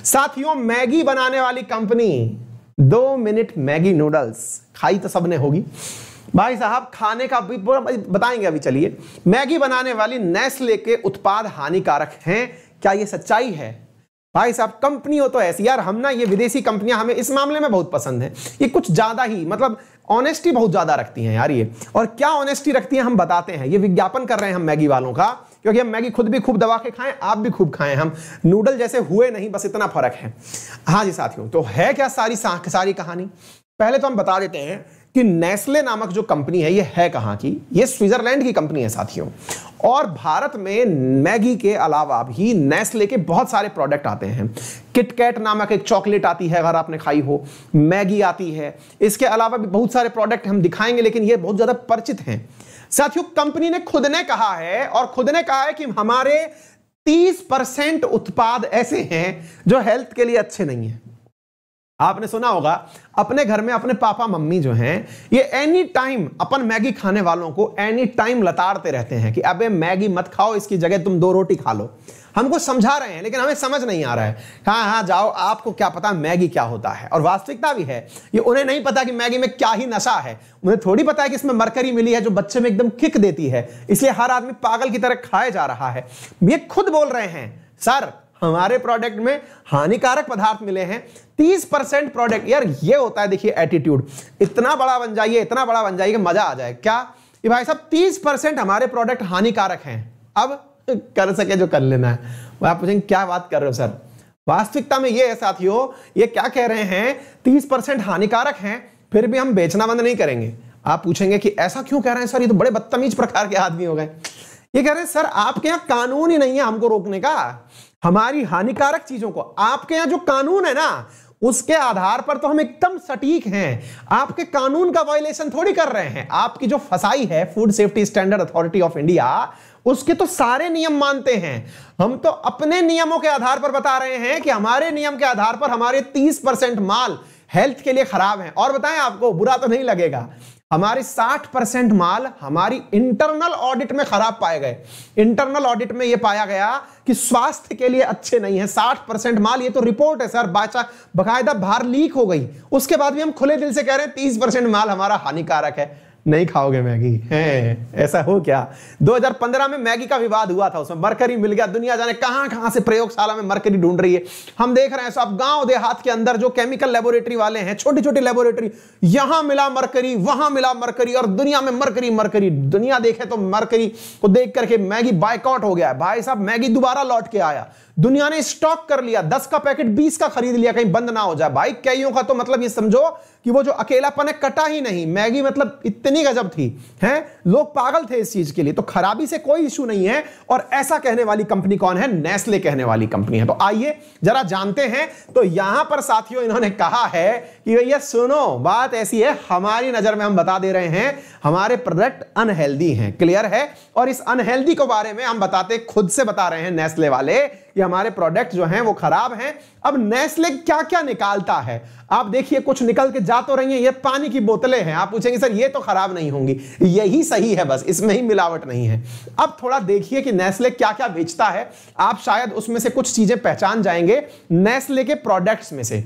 साथियों मैगी बनाने वाली कंपनी 2 मिनट मैगी नूडल्स खाई तो सबने होगी भाई साहब, खाने का भी बताएंगे अभी। चलिए, मैगी बनाने वाली नेस्ले के उत्पाद हानिकारक हैं, क्या ये सच्चाई है? भाई साहब कंपनी हो तो ऐसी यार, हम ना ये विदेशी कंपनियां हमें इस मामले में बहुत पसंद है। ये कुछ ज्यादा ही मतलब ऑनेस्टी बहुत ज्यादा रखती हैं यार ये। और क्या ऑनेस्टी रखती हैं हम बताते हैं। ये विज्ञापन कर रहे हैं हम मैगी वालों का, क्योंकि हम मैगी खुद भी खूब दबा के खाएं, आप भी खूब खाएं, हम नूडल जैसे हुए नहीं, बस इतना फर्क है। हाँ जी साथियों, तो है क्या सारी कहानी। पहले तो हम बता देते हैं कि नेस्ले नामक जो कंपनी है ये है कहां की। ये स्विट्जरलैंड की कंपनी है साथियों। और भारत में मैगी के अलावा भी नेस्ले के बहुत सारे प्रोडक्ट आते हैं। किटकैट नामक एक चॉकलेट आती है, अगर आपने खाई हो, मैगी आती है। इसके अलावा भी बहुत सारे प्रोडक्ट हम दिखाएंगे, लेकिन ये बहुत ज्यादा परिचित हैं साथियों। कंपनी ने खुद ने कहा है कि हमारे 30% उत्पाद ऐसे हैं जो हेल्थ के लिए अच्छे नहीं हैं। आपने सुना होगा अपने घर में अपने पापा मम्मी जो हैं ये एनी टाइम अपन मैगी खाने वालों को एनी टाइम लताड़ते रहते हैं कि अबे मैगी मत खाओ, इसकी जगह तुम 2 रोटी खा लो। हमको समझा रहे हैं लेकिन हमें समझ नहीं आ रहा है। हाँ जाओ, आपको क्या पता मैगी क्या होता है। और वास्तविकता भी है ये, उन्हें नहीं पता कि मैगी में क्या ही नशा है। उन्हें थोड़ी पता है कि इसमें मरकरी मिली है जो बच्चे में एकदम किक देती है, इसलिए हर आदमी पागल की तरह खाया जा रहा है। ये खुद बोल रहे हैं सर हमारे प्रोडक्ट में हानिकारक पदार्थ मिले हैं 30% प्रोडक्ट। यार ये होता है देखिए एटीट्यूड, इतना बड़ा बन जाइए कि मजा आ जाए। क्या ये भाई साहब 30% हमारे प्रोडक्ट हानिकारक हैं, अब कर सके जो कर लेना है। आप पूछेंगे क्या बात कर रहे हो सर। वास्तविकता में ये है साथियों, ये क्या कह रहे हैं 30% हानिकारक हैं, फिर भी हम बेचना बंद नहीं करेंगे। आप पूछेंगे कि ऐसा क्यों कह रहे हैं सर, ये तो बड़े बदतमीज प्रकार के आदमी हो गए। ये कह रहे हैं सर आपके यहां कानून ही नहीं है हमको रोकने का, हमारी हानिकारक चीजों को। आपके यहां जो कानून है ना उसके आधार पर तो हम एकदम सटीक हैं, आपके कानून का वायलेशन थोड़ी कर रहे हैं। आपकी जो फसाई है food safety standard authority of India, उसके तो सारे नियम मानते हैं। हम तो अपने नियमों के आधार पर बता रहे हैं कि हमारे नियम के आधार पर हमारे 30% माल हेल्थ के लिए खराब है। और बताएं आपको बुरा तो नहीं लगेगा, हमारे 60% माल हमारी इंटरनल ऑडिट में खराब पाए गए। इंटरनल ऑडिट में यह पाया गया कि स्वास्थ्य के लिए अच्छे नहीं है 60% माल। ये तो रिपोर्ट है सर, बाकायदा बाहर लीक हो गई। उसके बाद भी हम खुले दिल से कह रहे हैं 30% माल हमारा हानिकारक है, नहीं खाओगे मैगी है। ऐसा हो क्या? 2015 में मैगी का विवाद हुआ था, उसमें मरकरी मिल गया। दुनिया जाने कहां से प्रयोगशाला में मरकरी ढूंढ रही है। हम देख रहे हैं सब गांव देहात के अंदर जो केमिकल लेबोरेटरी वाले हैं, छोटी छोटी लेबोरेटरी, यहां मिला मरकरी, वहां मिला मरकरी, और दुनिया में मरकरी। दुनिया देखे तो मरकरी को देख करके मैगी बायकॉट हो गया। भाई साहब मैगी दोबारा लौट के आया, दुनिया ने स्टॉक कर लिया, 10 का पैकेट 20 का खरीद लिया, कहीं बंद ना हो जाए। भाई कईयों का तो मतलब ये समझो कि वो जो अकेलापन है कटा ही नहीं। मैगी मतलब इतनी गजब थी, हैं लोग पागल थे इस चीज के लिए। तो खराबी से कोई इशू नहीं है। और ऐसा कहने वाली कंपनी कौन है? नेस्ले कहने वाली कंपनी है। तो आइए जरा जानते हैं। तो यहां पर साथियों इन्होंने कहा है कि भैया सुनो, बात ऐसी है, हमारी नजर में हम बता दे रहे हैं हमारे प्रोडक्ट अनहेल्दी हैं। क्लियर है? और इस अनहेल्दी के बारे में हम बताते, खुद से बता रहे हैं नेस्ले वाले कि हमारे प्रोडक्ट जो हैं वो खराब हैं। अब नेस्ले क्या क्या निकालता है आप देखिए, कुछ निकल के जा तो रही हैं, ये पानी की बोतलें हैं। आप पूछेंगे सर ये तो खराब नहीं होंगी, यही सही है, बस इसमें ही मिलावट नहीं है। अब थोड़ा देखिए कि नेस्ले क्या क्या बेचता है, आप शायद उसमें से कुछ चीजें पहचान जाएंगे नेस्ले के प्रोडक्ट्स में से।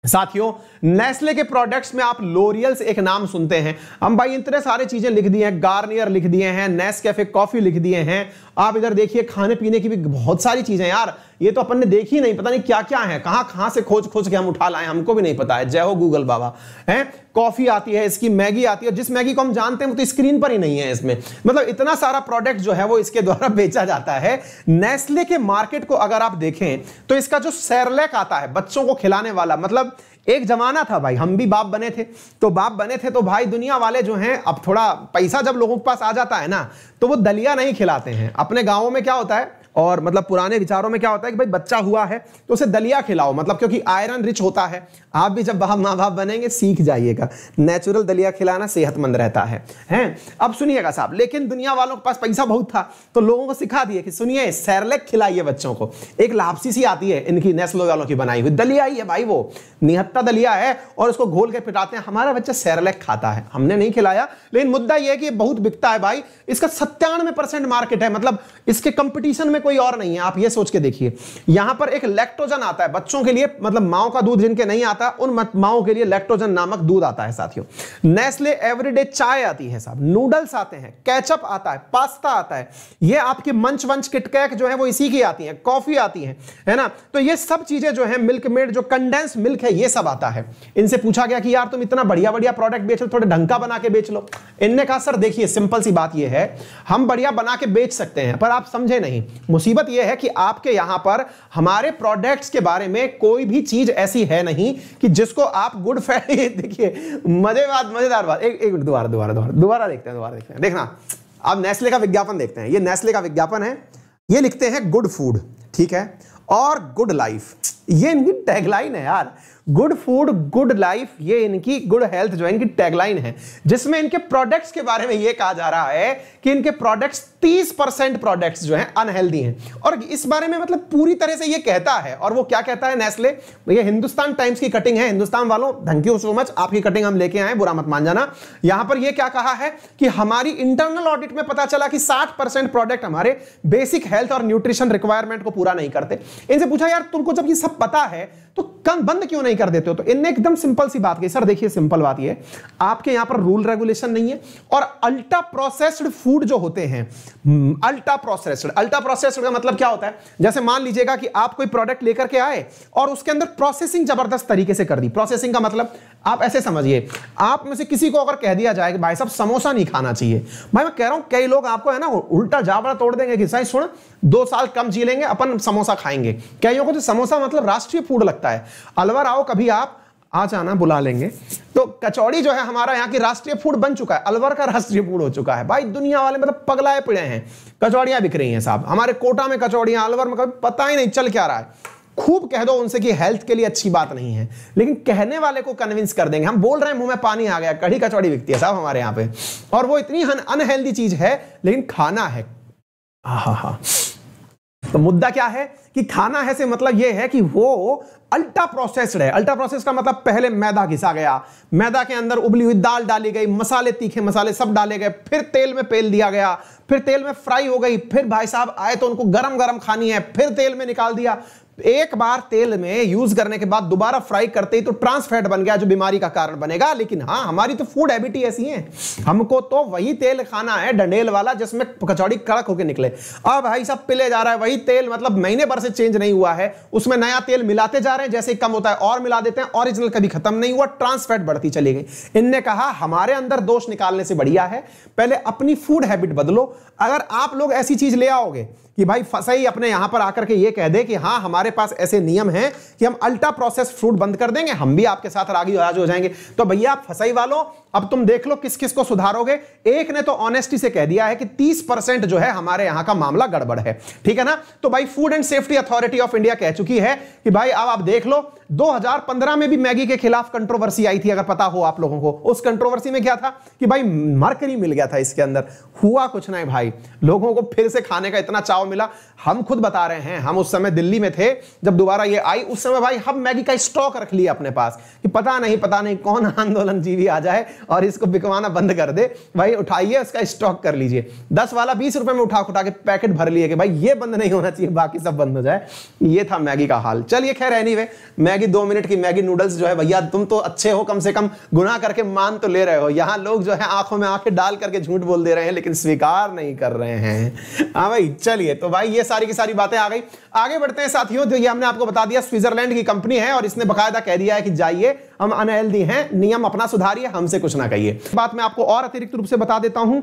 साथियों नेस्ले के प्रोडक्ट्स में आप लोरियल से एक नाम सुनते हैं हम, भाई इतने सारे चीजें लिख दिए हैं, गार्नियर लिख दिए हैं, नेस्कैफे कॉफी लिख दिए हैं। आप इधर देखिए खाने पीने की भी बहुत सारी चीजें यार, ये तो अपन ने देखी नहीं, पता नहीं क्या क्या है, कहां से खोज के हम उठा लाए, हमको भी नहीं पता है। जय हो गूगल बाबा। है कॉफी आती है, इसकी मैगी आती है, जिस मैगी को हम जानते हैं वो तो स्क्रीन पर ही नहीं है इसमें। मतलब इतना सारा प्रोडक्ट जो है वो इसके द्वारा बेचा जाता है। नेस्ले के मार्केट को अगर आप देखें तो इसका जो सेरेलैक आता है बच्चों को खिलाने वाला, मतलब एक जमाना था भाई, हम भी बाप बने थे तो भाई दुनिया वाले जो हैं, अब थोड़ा पैसा जब लोगों के पास आ जाता है ना तो वो दलिया नहीं खिलाते हैं। अपने गांवों में क्या होता है, और मतलब पुराने विचारों में क्या होता है कि भाई बच्चा हुआ है तो उसे दलिया खिलाओ, मतलब क्योंकि आयरन रिच होता है। आप भी जब माँ बाप बनेंगे सीख जाइएगा, नेचुरल दलिया खिलाना सेहतमंद रहता है। हैं अब सुनिएगा साहब, लेकिन दुनिया वालों के पास पैसा बहुत था तो लोगों को सिखा दिए कि सुनिए सेरेलैक खिलाइए बच्चों को। एक लापसी सी आती है इनकी नेस्ले वालों की बनाई हुई दलिया ही है भाई, वो निहत्ता दलिया है और उसको घोल के पिटाते हैं। हमारा बच्चा सेरेलैक खाता है, हमने नहीं खिलाया, लेकिन मुद्दा यह है कि बहुत बिकता है भाई। इसका 97% मार्केट है, मतलब इसके कंपटीशन में कोई और नहीं है, आप ये सोच के देखिए। यहां पर एक लैक्टोजन आता है बच्चों के लिए, मतलब माओ का दूध जिनके नहीं आता उन माओ के लिए लैक्टोजन नामक दूध आता है साथियों। नेस्ले एवरीडे चाय आती है साहब, नूडल्स आते हैं, केचप आता है, पास्ता आता है, ये आपकी मंच वंच किटकैट जो है वो इसी की आती है, कॉफी आती है ना। तो ये सब चीजें जो है, मिल्क मेड जो कंडेंस मिल्क है ये सब आता है। इनसे पूछा गया कि यार तुम इतना बढ़िया बढ़िया प्रोडक्ट बेच लो, थोड़े ढंग का बना के बेच लो। इनने कहा सर देखिए सिंपल सी बात ये है, हम बढ़िया बना के बेच सकते हैं पर आप समझे नहीं। मुसीबत ये है कि आपके यहां पर हमारे प्रोडक्ट्स के बारे में कोई भी चीज ऐसी है नहीं कि जिसको आप गुड फैट देखिए मजेदार बात, एक दोबारा देखते हैं। देखना अब नेस्ले का विज्ञापन देखते हैं। ये नेस्ले का विज्ञापन है, ये लिखते हैं गुड फूड, ठीक है, और गुड लाइफ, ये इनकी टैगलाइन है यार। गुड फूड गुड लाइफ, ये इनकी गुड हेल्थ जो है इनकी टैगलाइन है, जिसमें इनके प्रोडक्ट्स के बारे में ये कहा जा रहा है कि इनके प्रोडक्ट्स 30% प्रोडक्ट्स जो हैं अनहेल्दी हैं। और इस बारे में मतलब पूरी तरह से ये कहता है, और वो क्या कहता है नेस्ले, ये हिंदुस्तान टाइम्स की कटिंग है। हिंदुस्तान वालों थैंक यू सो मच, आपकी कटिंग हम लेके आए, बुरा मत मान जाना। यहां पर ये क्या कहा है कि हमारी इंटरनल ऑडिट में पता चला कि 60% प्रोडक्ट हमारे बेसिक हेल्थ और न्यूट्रिशन रिक्वायरमेंट को पूरा नहीं करते। इनसे पूछा यार तुमको जब ये सब पता है तो बंद क्यों नहीं कर देते हो? तो इनने एकदम सिंपल सी बात की, सर देखिए सिंपल बात ये, आपके यहां पर रूल रेगुलेशन नहीं है, और अल्ट्रा प्रोसेस्ड फूड जो होते हैं, अल्ट्रा प्रोसेस्ड का मतलब क्या होता है, जैसे मान लीजिएगा कि आप कोई प्रोडक्ट लेकर के आए और उसके अंदर प्रोसेसिंग जबरदस्त तरीके से कर दी। प्रोसेसिंग का मतलब आप ऐसे समझिए, आप में से किसी को अगर कह दिया जाए कि भाई साहब समोसा नहीं खाना चाहिए, भाई मैं कह रहा हूं कई लोग आपको है ना उल्टा जावड़ा तोड़ देंगे कि सही सुन 2 साल कम जी लेंगे अपन समोसा खाएंगे। कईयों को तो समोसा मतलब राष्ट्रीय फूड लगता है। अलवर आओ कभी, आप आ जाना, बुला लेंगे। तो कचौड़ी जो है हमारा यहाँ की राष्ट्रीय फूड बन चुका है, अलवर का राष्ट्रीय फूड हो चुका है भाई। दुनिया वाले मतलब पगलाए पड़े हैं, कचौड़ियां बिक रही हैं साहब। हमारे कोटा में कचौड़ियां, अलवर में कभी पता ही नहीं चल क्या रहा है। खूब कह दो उनसे कि हेल्थ के लिए अच्छी बात नहीं है, लेकिन कहने वाले को कन्विंस कर देंगे। हम बोल रहे हैं, मुंह में पानी आ गया, कढ़ी कचौड़ी बिकती है साहब हमारे यहाँ पे, और वो इतनी अनहेल्दी चीज है लेकिन खाना है। हाँ, तो मुद्दा क्या है कि खाना है से मतलब यह है कि वो अल्ट्रा प्रोसेस्ड है। अल्ट्रा प्रोसेस का मतलब पहले मैदा घिसा गया, मैदा के अंदर उबली हुई दाल डाली गई, मसाले तीखे मसाले सब डाले गए, फिर तेल में पेल दिया गया, फिर तेल में फ्राई हो गई, फिर भाई साहब आए तो उनको गरम गरम खानी है, फिर तेल में निकाल दिया। एक बार तेल में यूज करने के बाद दोबारा फ्राई करते ही तो ट्रांस फैट बन गया जो बीमारी का कारण बनेगा। लेकिन हाँ, हमारी तो फूड हैबिट ही ऐसी है, हमको तो वही तेल खाना है डंडेल वाला जिसमें कचौड़ी कड़क होकर निकले। अब भाई साहब पिले जा रहा है वही तेल, मतलब महीने भर से चेंज नहीं हुआ है, उसमें नया तेल मिलाते जा रहे हैं, जैसे कम होता है और मिला देते हैं, ओरिजिनल कभी खत्म नहीं हुआ, ट्रांस फैट बढ़ती चली गई। इनने कहा हमारे अंदर दोष निकालने से बढ़िया है पहले अपनी फूड हैबिट बदलो। अगर आप लोग ऐसी चीज ले आओगे कि भाई सही अपने यहां पर आकर के ये कह दे कि हाँ हमारे पास ऐसे नियम हैं कि हम अल्ट्रा प्रोसेस्ड फूड बंद कर देंगे, हम भी आपके साथ राजी हो जाएंगे, तो भैया आप फसाई वालों अब तुम देख लो किस किस को सुधारोगे। एक ने तो ऑनेस्टी से कह दिया है कि 30% जो है हमारे यहां का मामला गड़बड़ है, ठीक है ना। तो भाई food and safety authority of India कह चुकी है कि भाई अब आप देख लो, 2015 में भी मैगी के खिलाफ कंट्रोवर्सी आई थी, अगर पता हो आप लोगों को। उस कंट्रोवर्सी में क्या था कि भाई मरकरी मिल गया था इसके अंदर, हुआ कुछ नहीं भाई, लोगों को फिर से खाने का इतना चाव मिला। हम खुद बता रहे हैं, हम उस समय दिल्ली में थे जब दोबारा ये आई, उस समय भाई हम मैगी का स्टॉक रख लिया अपने पास कि पता नहीं कौन आंदोलन जीवी आ जाए और इसको बिकवाना बंद कर दे, भाई उठाइए उसका स्टॉक कर लीजिए। 10 वाला 20 रुपए में उठा के पैकेट भर लिए कि भाई ये बंद नहीं होना चाहिए, बाकी सब बंद हो जाए। ये था मैगी का हाल। चलिए खैर एनीवे, मैगी 2 मिनट की मैगी नूडल्स जो है भैया तुम तो अच्छे हो, कम से कम गुनाह करके मान तो ले रहे हो। यहां लोग जो है आंखों में आंखें डाल करके झूठ बोल दे रहे हैं लेकिन स्वीकार नहीं कर रहे हैं। हाँ भाई चलिए, तो भाई ये सारी की सारी बातें आ गई। आगे बढ़ते हैं साथियों, तो ये हमने आपको बता दिया स्विट्जरलैंड की कंपनी है और इसने बकायदा कह दिया है कि जाइए हम अनहेल्दी हैं, नियम अपना सुधारिए, हमसे कुछ ना कहिए। बात मैं आपको और अतिरिक्त रूप से बता देता हूं,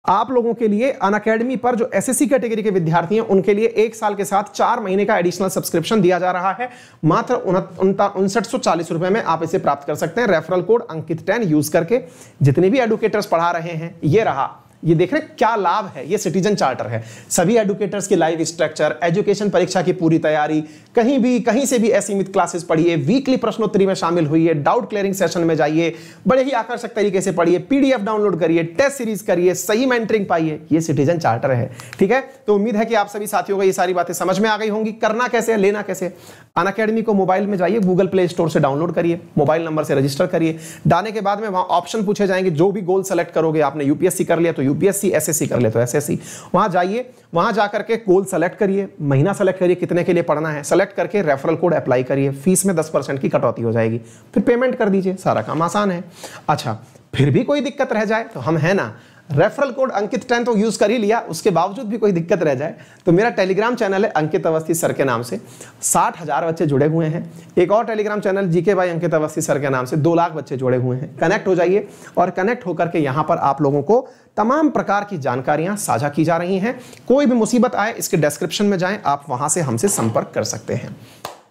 आप लोगों के लिए अनअकैडमी पर जो एसएससी कैटेगरी के विद्यार्थी हैं उनके लिए 1 साल के साथ 4 महीने का एडिशनल सब्सक्रिप्शन दिया जा रहा है। मात्र 5940 रुपए में आप इसे प्राप्त कर सकते हैं। रेफरल कोड अंकित 10 यूज करके। जितने भी एडुकेटर्स पढ़ा रहे हैं, ये रहा, ये देख रहे क्या लाभ है, ये सिटीजन चार्टर है। सभी एडुकेटर्स की लाइव स्ट्रक्चर, एजुकेशन परीक्षा की पूरी तैयारी, कहीं से भी असीमित क्लासेस पढ़िए, वीकली प्रश्नोत्तरी में शामिल हुई, डाउट क्लियरिंग सेशन में जाइए, बड़े ही आकर्षक तरीके से पढ़िए, पीडीएफ डाउनलोड करिए, टेस्ट सीरीज करिए, सही मेंटरिंग पाइए। ये सिटीजन चार्टर है, ठीक है। तो उम्मीद है कि आप सभी साथियों को ये सारी बातें समझ में आ गई होंगी। करना कैसे है, लेना कैसे। अनअकैडमी को मोबाइल में जाइए, गूगल प्ले स्टोर से डाउनलोड करिए, मोबाइल नंबर से रजिस्टर करिए। डालने के बाद में वहां ऑप्शन पूछे जाएंगे, जो भी गोल सेलेक्ट करोगे, आपने यूपीएससी कर लिया तो यूपीएससी एसएससी कर ले तो एसएससी, वहां जाइए, वहां जाकर के गोल सेलेक्ट करिए, महीना सेलेक्ट करिए कितने के लिए पढ़ना है, सेलेक्ट करके रेफरल कोड अप्लाई करिए, फीस में 10% की कटौती हो जाएगी, फिर पेमेंट कर दीजिए, सारा काम आसान है। अच्छा फिर भी कोई दिक्कत रह जाए तो हम है ना, रेफरल कोड अंकित 10 तो यूज कर ही लिया, उसके बावजूद भी कोई दिक्कत रह जाए तो मेरा टेलीग्राम चैनल है अंकित अवस्थी सर के नाम से, 60,000 बच्चे जुड़े हुए हैं। एक और Telegram channel GK by Ankit Awasthi sir के नाम से 2 लाख बच्चे जुड़े हुए हैं। कनेक्ट हो जाइए और कनेक्ट होकर के यहाँ पर आप लोगों को तमाम प्रकार की जानकारियां साझा की जा रही हैं। कोई भी मुसीबत आए इसके डिस्क्रिप्शन में जाएं, आप वहां से हमसे संपर्क कर सकते हैं।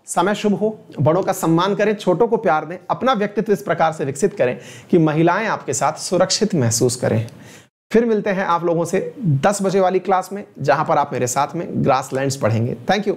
समय शुभ हो, बड़ों का सम्मान करें, छोटों को प्यार दें, अपना व्यक्तित्व इस प्रकार से विकसित करें कि महिलाएं आपके साथ सुरक्षित महसूस करें। फिर मिलते हैं आप लोगों से 10 बजे वाली क्लास में, जहां पर आप मेरे साथ में ग्रासलैंड्स पढ़ेंगे। Thank you.